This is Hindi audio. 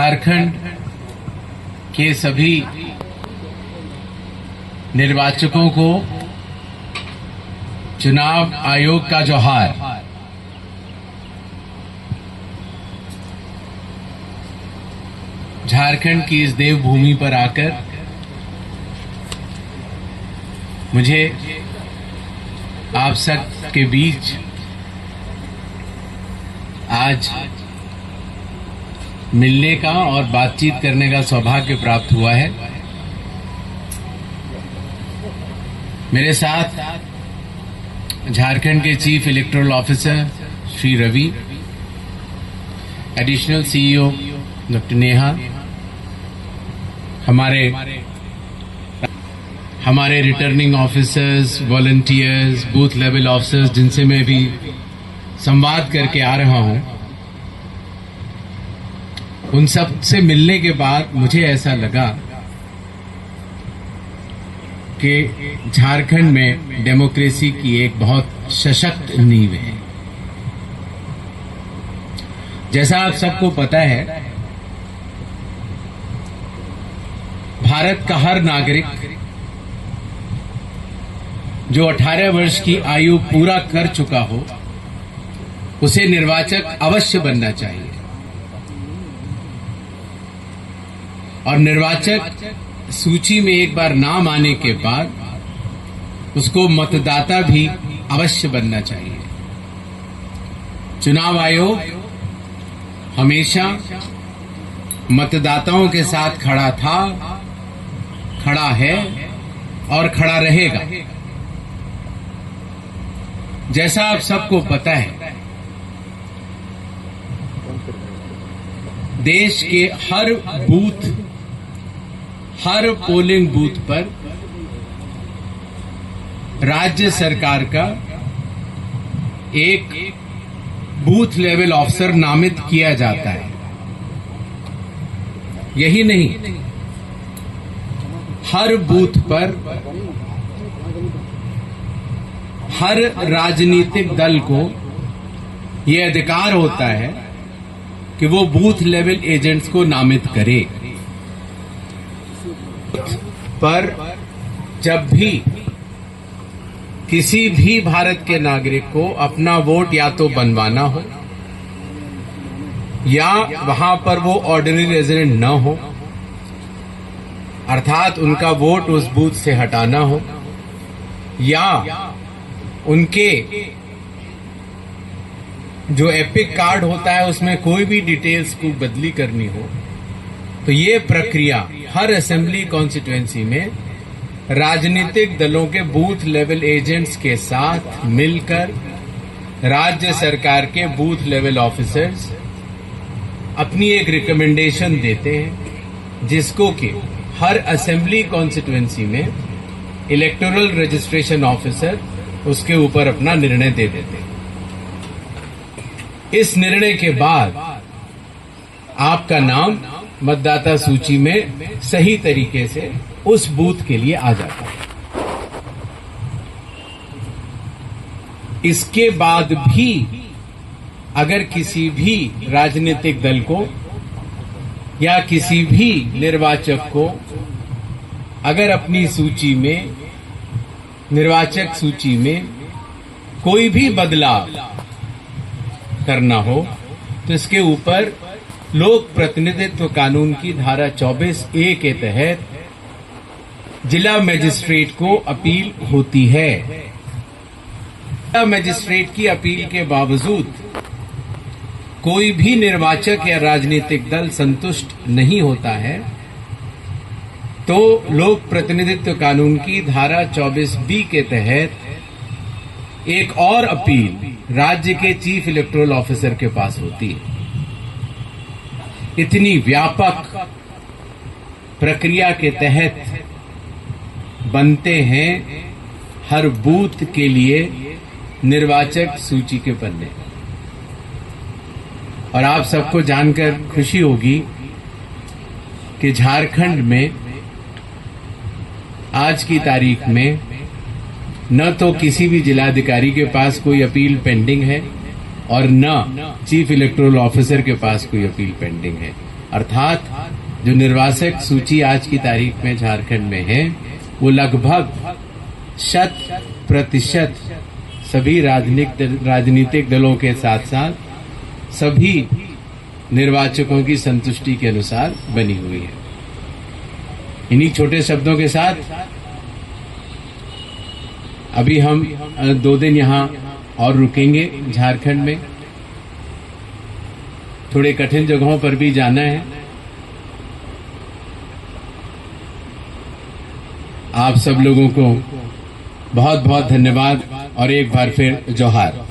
झारखंड के सभी निर्वाचकों को चुनाव आयोग का जोहार। झारखंड की इस देवभूमि पर आकर मुझे आप सब के बीच आज मिलने का और बातचीत करने का सौभाग्य प्राप्त हुआ है। मेरे साथ झारखंड के chief electoral officer Shri Ravi, additional CEO doctor Neha, हमारे returning officers, volunteers, booth level officers जिनसे मैं भी संवाद करके आ रहा हूं, उन सब से मिलने के बाद मुझे ऐसा लगा कि झारखंड में डेमोक्रेसी की एक बहुत सशक्त नींव है। जैसा आप सबको पता है, भारत का हर नागरिक जो 18 वर्ष की आयु पूरा कर चुका हो, उसे निर्वाचक अवश्य बनना चाहिए। और निर्वाचक सूची में एक बार नाम आने के बाद उसको मतदाता भी अवश्य बनना चाहिए। चुनाव आयोग हमेशा मतदाताओं के साथ खड़ा था, खड़ा है और खड़ा रहेगा। जैसा आप सबको पता है, देश के हर पोलिंग बूथ पर राज्य सरकार का एक बूथ लेवल ऑफिसर नामित किया जाता है। यही नहीं, हर बूथ पर हर राजनीतिक दल को यह अधिकार होता है कि वो बूथ लेवल एजेंट्स को नामित करे। पर जब भी किसी भी भारत के नागरिक को अपना वोट या तो बनवाना हो या वहां पर वो ऑर्डिनरी रेजिडेंट न हो, अर्थात उनका वोट उस बूथ से हटाना हो, या उनके जो एपिक कार्ड होता है उसमें कोई भी डिटेल्स को बदली करनी हो, तो ये प्रक्रिया हर असेंबली कॉन्स्टिट्यूएंसी में राजनीतिक दलों के बूथ लेवल एजेंट्स के साथ मिलकर राज्य सरकार के बूथ लेवल ऑफिसर्स अपनी एक रिकमेंडेशन देते हैं, जिसको कि हर असेंबली कॉन्स्टिट्यूएंसी में इलेक्टोरल रजिस्ट्रेशन ऑफिसर उसके ऊपर अपना निर्णय दे देते हैं। इस निर्णय के बाद आपका नाम मतदाता सूची में सही तरीके से उस बूथ के लिए आ जाता है। इसके बाद भी अगर किसी भी राजनीतिक दल को या किसी भी निर्वाचक को अगर अपनी सूची में, निर्वाचक सूची में कोई भी बदलाव करना हो, तो इसके ऊपर लोक प्रतिनिधित्व कानून की धारा 24A के तहत जिला मजिस्ट्रेट को अपील होती है। जिला मजिस्ट्रेट की अपील के बावजूद कोई भी निर्वाचक या राजनीतिक दल संतुष्ट नहीं होता है, तो लोक प्रतिनिधित्व कानून की धारा 24B के तहत एक और अपील राज्य के चीफ इलेक्टोरल ऑफिसर के पास होती है। इतनी व्यापक प्रक्रिया के तहत बनते हैं हर बूथ के लिए निर्वाचक सूची के पन्ने। और आप सबको जानकर खुशी होगी कि झारखंड में आज की तारीख में न तो किसी भी जिलाधिकारी के पास कोई अपील पेंडिंग है और न चीफ इलेक्टोरल ऑफिसर के पास कोई अपील पेंडिंग है। अर्थात जो निर्वाचक सूची आज की तारीख में झारखंड में है वो लगभग 100% सभी राजनीतिक दलों के साथ साथ सभी निर्वाचकों की संतुष्टि के अनुसार बनी हुई है। इन्हीं छोटे शब्दों के साथ अभी हम 2 दिन यहाँ और रुकेंगे झारखंड में। थोड़े कठिन जगहों पर भी जाना है। आप सब लोगों को बहुत बहुत धन्यवाद और एक बार फिर जोहार।